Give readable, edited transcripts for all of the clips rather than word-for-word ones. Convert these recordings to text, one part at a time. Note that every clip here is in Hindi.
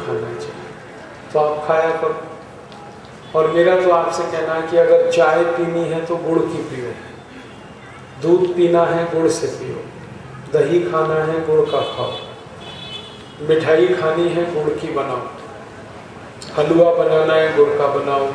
खाना चाहिए, तो आप खाया करो। और मेरा तो आपसे कहना है कि अगर चाय पीनी है तो गुड़ की पियो, दूध पीना है गुड़ से पियो, दही खाना है गुड़ का खाओ, मिठाई खानी है गुड़ की बनाओ, हलवा बनाना है गुड़ का बनाओ,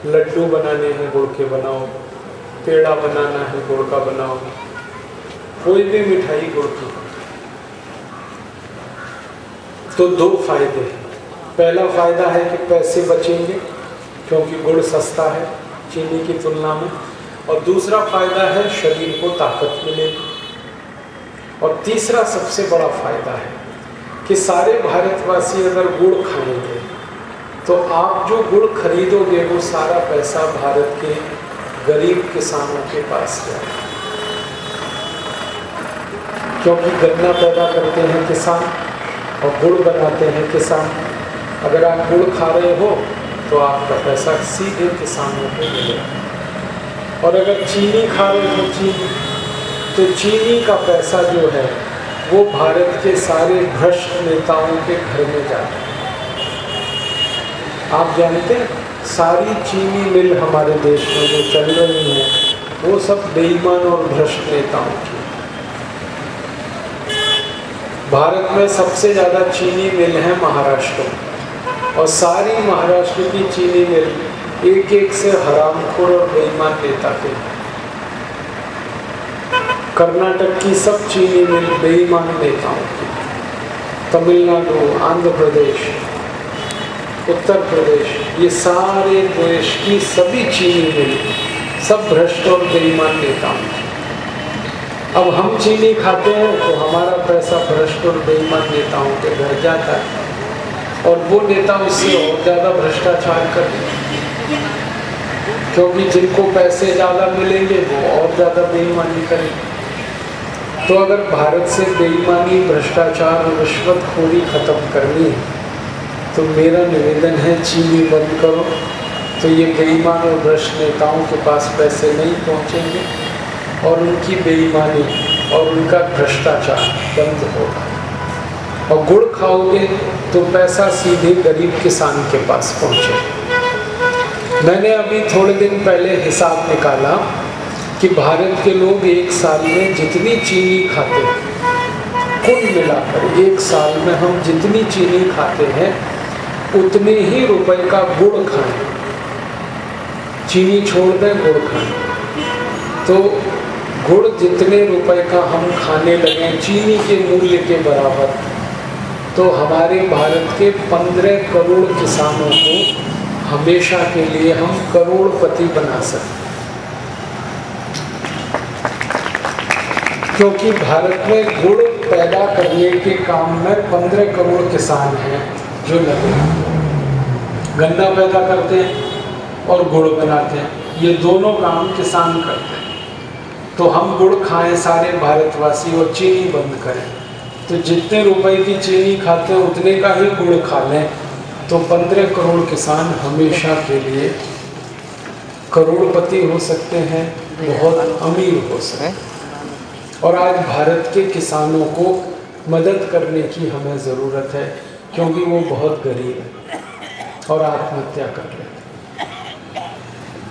लड्डू बनाने हैं गुड़ के बनाओ, पेड़ा बनाना है गुड़ का बनाओ, कोई भी मिठाई गुड़ की। तो दो फायदे हैं। पहला फायदा है कि पैसे बचेंगे क्योंकि गुड़ सस्ता है चीनी की तुलना में, और दूसरा फायदा है शरीर को ताकत मिलेगी। और तीसरा सबसे बड़ा फायदा है कि सारे भारतवासी अगर गुड़ खाएंगे तो आप जो गुड़ खरीदोगे वो सारा पैसा भारत के गरीब किसानों के पास जाएगा, क्योंकि गन्ना पैदा करते हैं किसान और गुड़ बनाते हैं किसान। अगर आप गुड़ खा रहे हो तो आपका पैसा सीधे किसानों को मिलेगा, और अगर चीनी खा रहे हो तो चीनी का पैसा जो है वो भारत के सारे भ्रष्ट नेताओं के घर में जाता है। आप जानते हैं सारी चीनी मिल हमारे देश में जो चल रही हैं वो सब बेईमान और भ्रष्ट नेताओं की। भारत में सबसे ज़्यादा चीनी मिल है महाराष्ट्र में, और सारी महाराष्ट्र की चीनी मिल एक एक से हरामखोर और बेईमान नेता के। कर्नाटक की सब चीनी मिल बेईमान नेताओं की, तमिलनाडु, आंध्र प्रदेश, उत्तर प्रदेश, ये सारे देश की सभी चीनी मिल सब भ्रष्ट और बेईमान नेताओं की। अब हम चीनी खाते हैं तो हमारा पैसा भ्रष्ट और बेईमान नेताओं के घर जाता है, और वो नेता उससे और ज़्यादा भ्रष्टाचार करते हैं, क्योंकि जिनको पैसे ज़्यादा मिलेंगे वो और ज़्यादा बेईमानी करेंगे। तो अगर भारत से बेईमानी, भ्रष्टाचार और रिश्वतखोरी खत्म करनी है तो मेरा निवेदन है चीनी बंद करो, तो ये बेईमान और भ्रष्ट नेताओं के पास पैसे नहीं पहुंचेंगे और उनकी बेईमानी और उनका भ्रष्टाचार बंद होगा। और गुड़ खाओगे तो पैसा सीधे गरीब किसान के पास पहुंचेगा। मैंने अभी थोड़े दिन पहले हिसाब निकाला कि भारत के लोग एक साल में जितनी चीनी खाते हैं, कुल मिलाकर एक साल में हम जितनी चीनी खाते हैं उतने ही रुपए का गुड़ खाएं। चीनी छोड़ दें, गुड़ खाएं, तो गुड़ जितने रुपए का हम खाने लगे चीनी के मूल्य के बराबर, तो हमारे भारत के 15 करोड़ किसानों को हमेशा के लिए हम करोड़पति बना सकते, क्योंकि भारत में गुड़ पैदा करने के काम में 15 करोड़ किसान हैं जो लगे। गन्ना पैदा करते हैं और गुड़ बनाते हैं, ये दोनों काम किसान करते हैं। तो हम गुड़ खाएं सारे भारतवासी और चीनी बंद करें, तो जितने रुपए की चीनी खाते हैं उतने का ही गुड़ खा लें, तो 15 करोड़ किसान हमेशा के लिए करोड़पति हो सकते हैं, बहुत अमीर हो सकते हैं। और आज भारत के किसानों को मदद करने की हमें ज़रूरत है, क्योंकि वो बहुत गरीब है और आत्महत्या कर रहे हैं।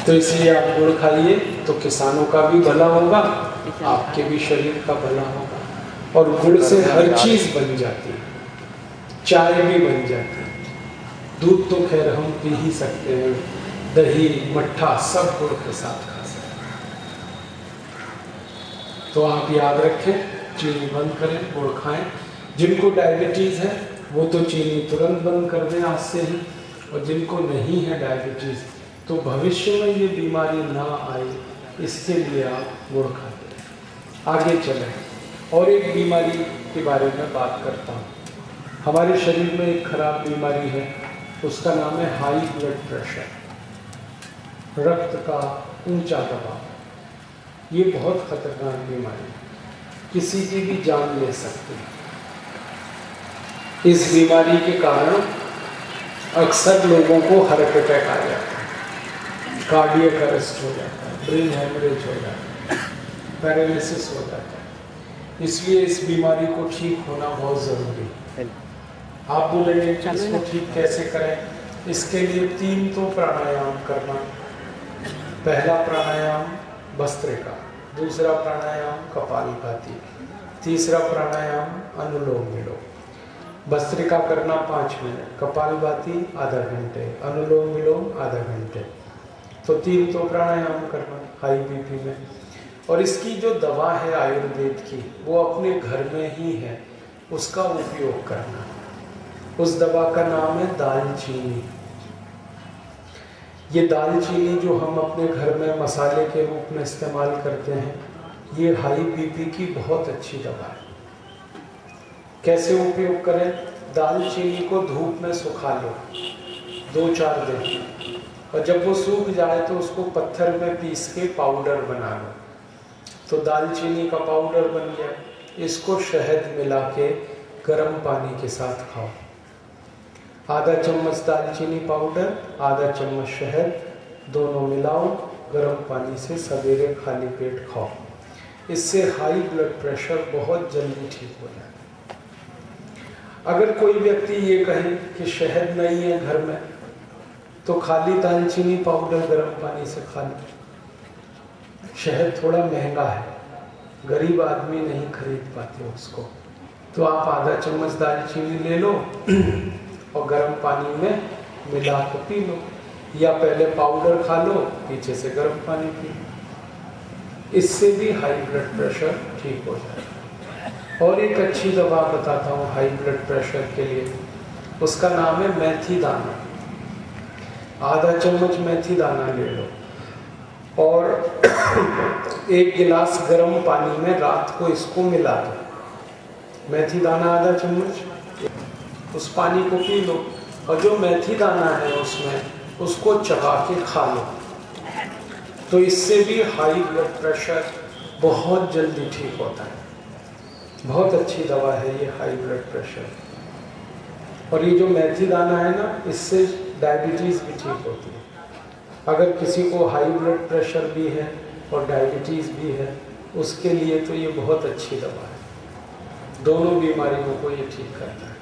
तो इसलिए आप गुड़ खाइए तो किसानों का भी भला होगा, आपके भी शरीर का भला होगा। और गुड़ से हर चीज़ बन जाती है, चाय भी बन जाती है, दूध तो खैर हम पी ही सकते हैं, दही, मट्ठा सब गुड़ के साथ खा सकते हैं। तो आप याद रखें, चीनी बंद करें, गुड़ खाएं। जिनको डायबिटीज़ है वो तो चीनी तुरंत बंद कर दें आज से ही, और जिनको नहीं है डायबिटीज़ तो भविष्य में ये बीमारी ना आए इसके लिए आप गुड़ खाते। आगे चलें और एक बीमारी के बारे में बात करता हूँ। हमारे शरीर में एक खराब बीमारी है, उसका नाम है हाई ब्लड प्रेशर, रक्त का ऊंचा दबाव। ये बहुत खतरनाक बीमारी है, किसी की भी जान ले सकती है। इस बीमारी के कारण अक्सर लोगों को हार्ट अटैक आ जाता है, कार्डियक अरेस्ट हो जाता है, ब्रेन हेमरेज हो जाता है, पैरालिसिस हो जाता है। इसलिए इस बीमारी को ठीक होना बहुत ज़रूरी है। आप बोलेंगे कि इसको ठीक कैसे करें? इसके लिए 3 तो प्राणायाम करना। पहला प्राणायाम भस्त्रिका, दूसरा प्राणायाम कपालभाति, तीसरा प्राणायाम अनुलोम विलोम। भस्त्रिका करना 5 मिनट, कपालभाति आधा घंटे, अनुलोम विलोम आधा घंटे। तो 3 तो प्राणायाम करना हाई बीपी में। और इसकी जो दवा है आयुर्वेद की, वो अपने घर में ही है, उसका उपयोग करना। उस दवा का नाम है दालचीनी। ये दालचीनी जो हम अपने घर में मसाले के रूप में इस्तेमाल करते हैं, ये हाई बीपी की बहुत अच्छी दवा है। कैसे उपयोग करें? दालचीनी को धूप में सुखा लो 2-4 दिन, और जब वो सूख जाए तो उसको पत्थर में पीस के पाउडर बना लो। तो दालचीनी का पाउडर बन गया। इसको शहद मिला के गर्म पानी के साथ खाओ। आधा चम्मच दालचीनी पाउडर, आधा चम्मच शहद, दोनों मिलाओ, गर्म पानी से सवेरे खाली पेट खाओ। इससे हाई ब्लड प्रेशर बहुत जल्दी ठीक हो जाए। अगर कोई व्यक्ति ये कहे कि शहद नहीं है घर में, तो खाली दालचीनी पाउडर गर्म पानी से खा लो। शहद थोड़ा महंगा है, गरीब आदमी नहीं खरीद पाते उसको, तो आप आधा चम्मच दालचीनी ले लो और गर्म पानी में मिला के पी लो, या पहले पाउडर खा लो, पीछे से गर्म पानी पी लो। इससे भी हाई ब्लड प्रेशर ठीक हो जाएगा। और एक अच्छी दवा बताता हूँ हाई ब्लड प्रेशर के लिए, उसका नाम है मेथी दाना। आधा चम्मच मेथी दाना ले लो और 1 गिलास गर्म पानी में रात को इसको मिला दो। मेथी दाना आधा चम्मच, उस पानी को पी लो, और जो मेथी दाना है उसमें उसको चबा के खा लो। तो इससे भी हाई ब्लड प्रेशर बहुत जल्दी ठीक होता है। बहुत अच्छी दवा है ये हाई ब्लड प्रेशर। और ये जो मेथी दाना है ना, इससे डायबिटीज़ भी ठीक होती है। अगर किसी को हाई ब्लड प्रेशर भी है और डायबिटीज़ भी है, उसके लिए तो ये बहुत अच्छी दवा है। दोनों बीमारियों को ये ठीक करता है।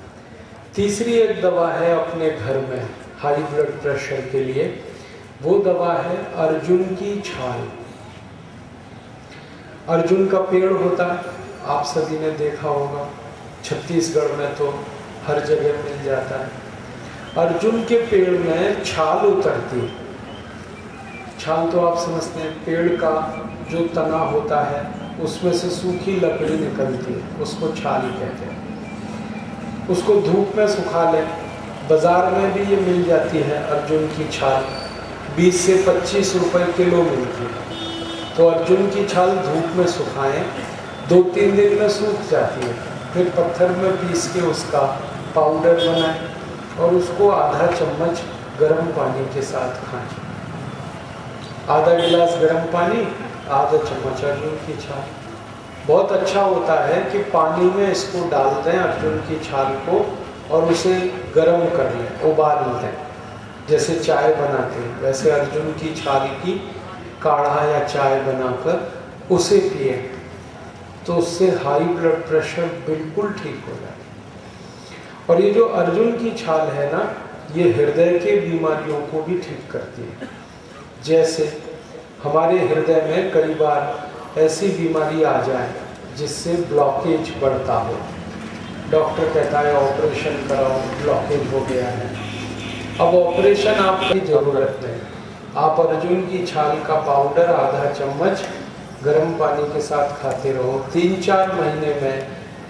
तीसरी एक दवा है अपने घर में हाई ब्लड प्रेशर के लिए, वो दवा है अर्जुन की छाल। अर्जुन का पेड़ होता है, आप सभी ने देखा होगा, छत्तीसगढ़ में तो हर जगह मिल जाता है। अर्जुन के पेड़ में छाल उतरती है। छाल तो आप समझते हैं, पेड़ का जो तना होता है उसमें से सूखी लकड़ी निकलती है, उसको छाल कहते हैं। उसको धूप में सुखा लें। बाज़ार में भी ये मिल जाती है अर्जुन की छाल, 20 से 25 रुपए किलो मिलती है। तो अर्जुन की छाल धूप में सुखाएं, 2-3 दिन में सूख जाती है। फिर पत्थर में पीस के उसका पाउडर बनाएं और उसको आधा चम्मच गर्म पानी के साथ खाएं। आधा गिलास गर्म पानी, आधा चम्मच अर्जुन की छाल। बहुत अच्छा होता है कि पानी में इसको डाल दें अर्जुन की छाल को, और उसे गर्म कर लें, उबाल लें। जैसे चाय बनाते हैं वैसे अर्जुन की छाल की काढ़ा या चाय बनाकर उसे पिए, तो उससे हाई ब्लड प्रेशर बिल्कुल ठीक हो जाए। और ये जो अर्जुन की छाल है ना, ये हृदय के बीमारियों को भी ठीक करती है। जैसे हमारे हृदय में कई बार ऐसी बीमारी आ जाए जिससे ब्लॉकेज बढ़ता हो, डॉक्टर कहता है ऑपरेशन कराओ, ब्लॉकेज हो गया है। अब ऑपरेशन आपकी ज़रूरत नहीं, आप अर्जुन की छाल का पाउडर आधा चम्मच गर्म पानी के साथ खाते रहो, 3-4 महीने में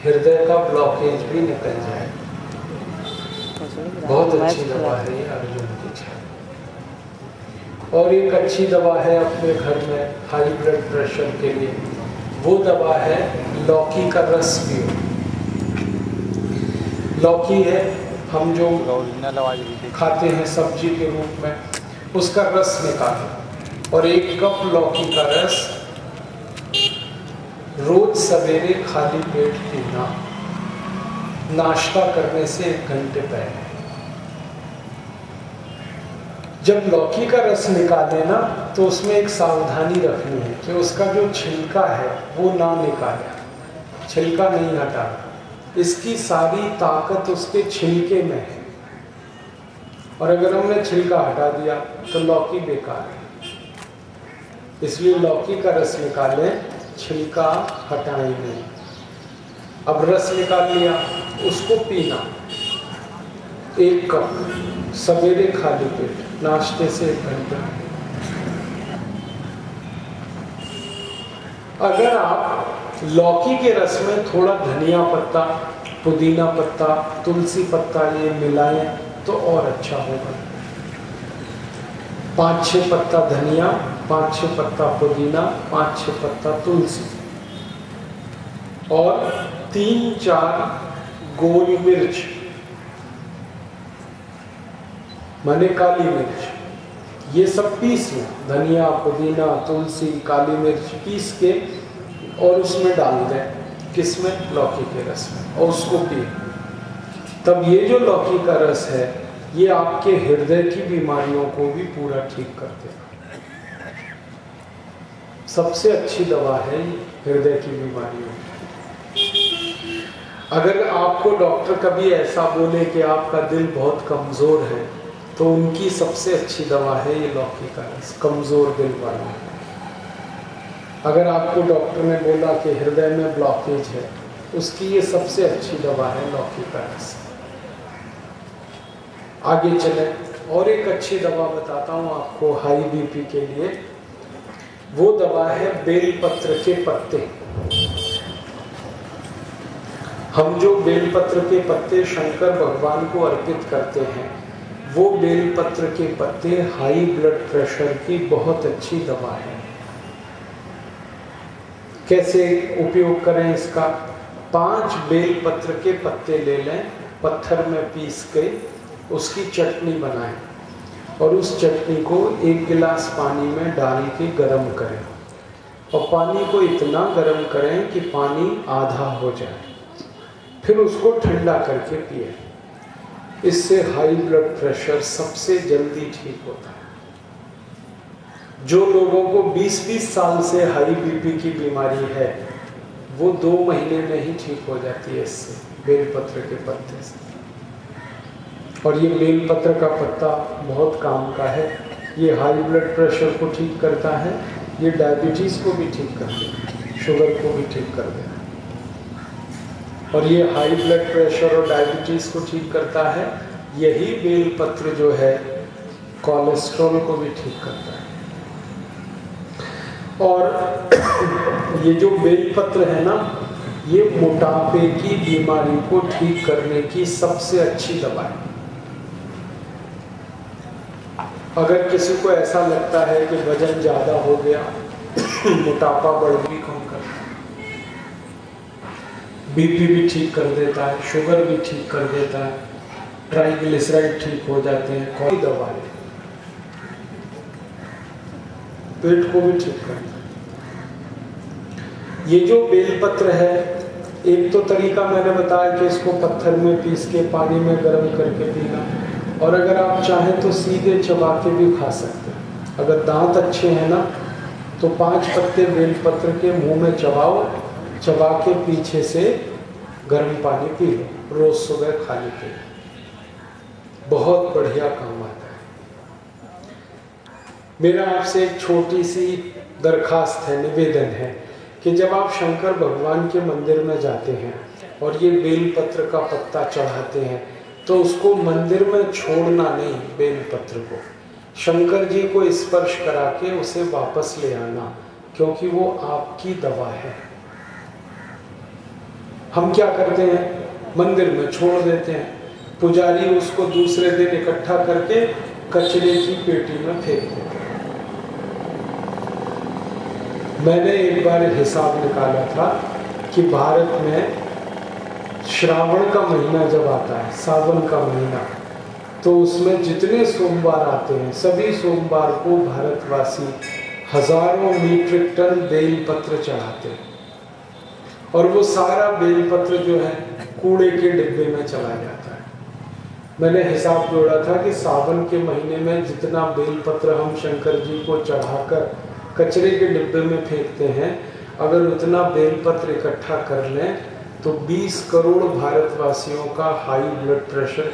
हृदय का ब्लॉकेज भी निकल जाए। बहुत अच्छी दवा है ये अर्जुन की छाल। और एक अच्छी दवा है अपने घर में हाई ब्लड प्रेशर के लिए, वो दवा है लौकी का रस पियो। लौकी है, हम जो खाते हैं सब्जी के रूप में, उसका रस निकालो और 1 कप लौकी का रस रोज सवेरे खाली पेट पीना, नाश्ता करने से 1 घंटे पहले। जब लौकी का रस निकाले ना, तो उसमें एक सावधानी रखनी है कि उसका जो छिलका है वो ना निकाले, छिलका नहीं हटाना। इसकी सारी ताकत उसके छिलके में है, और अगर हमने छिलका हटा दिया तो लौकी बेकार है। इसलिए लौकी का रस निकालें, छिलका हटाएं नहीं। अब रस निकाल लिया, उसको पीना 1 कप सवेरे खाली पेट, नाश्ते से 1 घंटा। अगर आप लौकी के रस में थोड़ा धनिया पत्ता, पुदीना पत्ता, तुलसी पत्ता ये मिलाएं तो और अच्छा होगा। 5-6 पत्ता धनिया, 5-6 पत्ता पुदीना, 5-6 पत्ता तुलसी, और 3-4 गोल मिर्च, माने काली मिर्च, ये सब पीस लें। धनिया, पुदीना, तुलसी, काली मिर्च पीस के और उसमें डाल दें, किसमें? लौकी के रस में, और उसको पिए। तब ये जो लौकी का रस है ये आपके हृदय की बीमारियों को भी पूरा ठीक कर देगा। सबसे अच्छी दवा है हृदय की बीमारियों की। अगर आपको डॉक्टर कभी ऐसा बोले कि आपका दिल बहुत कमज़ोर है, तो उनकी सबसे अच्छी दवा है ये लौकी का रस, कमज़ोर दिल वाला। अगर आपको डॉक्टर ने बोला कि हृदय में ब्लॉकेज है, उसकी ये सबसे अच्छी दवा है लौकी का रस। आगे चले, और एक अच्छी दवा बताता हूँ आपको हाई बीपी के लिए। वो दवा है बेलपत्र के पत्ते। हम जो बेलपत्र के पत्ते शंकर भगवान को अर्पित करते हैं, वो बेलपत्र के पत्ते हाई ब्लड प्रेशर की बहुत अच्छी दवा है। कैसे उपयोग करें इसका? 5 बेलपत्र के पत्ते ले लें, पत्थर में पीस के उसकी चटनी बनाएं, और उस चटनी को 1 गिलास पानी में डाल के गर्म करें, और पानी को इतना गर्म करें कि पानी आधा हो जाए, फिर उसको ठंडा करके पिए। इससे हाई ब्लड प्रेशर सबसे जल्दी ठीक होता है। जो लोगों को 20-20 साल से हाई बीपी की बीमारी है, वो 2 महीने में ही ठीक हो जाती है इससे, बेलपत्र के पत्ते से। और ये बेलपत्र का पत्ता बहुत काम का है। ये हाई ब्लड प्रेशर को ठीक करता है, ये डायबिटीज़ को भी ठीक कर देता है, शुगर को भी ठीक कर देता है। और ये हाई ब्लड प्रेशर और डायबिटीज़ को ठीक करता है। यही बेलपत्र जो है कोलेस्ट्रॉल को भी ठीक करता है। और ये जो बेलपत्र है ना, ये मोटापे की बीमारी को ठीक करने की सबसे अच्छी दवा है। अगर किसी को ऐसा लगता है कि वजन ज़्यादा हो गया, मोटापा बढ़ भी कम करता है, बीपी भी ठीक कर देता है, शुगर भी ठीक कर देता है, ट्राइग्लिसराइड ठीक हो जाते हैं, कोई दवा है, पेट को भी ठीक करता है। ये जो बेलपत्र है, एक तो तरीका मैंने बताया कि इसको पत्थर में पीस के पानी में गर्म करके पीना, और अगर आप चाहें तो सीधे चबा के भी खा सकते हैं। अगर दांत अच्छे हैं ना, तो 5 पत्ते बेलपत्र के मुंह में चबाओ, चबा के पीछे से गर्म पानी पी लो, रोज सुबह खाली पेट, बहुत बढ़िया काम आता है। मेरा आपसे एक छोटी सी दरखास्त है, निवेदन है कि जब आप शंकर भगवान के मंदिर में जाते हैं और ये बेलपत्र का पत्ता चढ़ाते हैं, तो उसको मंदिर में छोड़ना नहीं। बेलपत्र को शंकर जी को स्पर्श करा के उसे वापस ले आना, क्योंकि वो आपकी दवा है। हम क्या करते हैं, मंदिर में छोड़ देते हैं, पुजारी उसको दूसरे दिन इकट्ठा करके कचरे की पेटी में फेंक देते हैं। मैंने एक बार हिसाब निकाला था कि भारत में श्रावण का महीना जब आता है, सावन का महीना, तो उसमें जितने सोमवार आते हैं, सभी सोमवार को भारतवासी हजारों मीट्रिक टन बेलपत्र चढ़ाते हैं, और वो सारा बेलपत्र जो है कूड़े के डिब्बे में चला जाता है। मैंने हिसाब जोड़ा था कि सावन के महीने में जितना बेलपत्र हम शंकर जी को चढ़ाकर कचरे के डिब्बे में फेंकते हैं, अगर उतना बेलपत्र इकट्ठा कर लें तो 20 करोड़ भारतवासियों का हाई ब्लड प्रेशर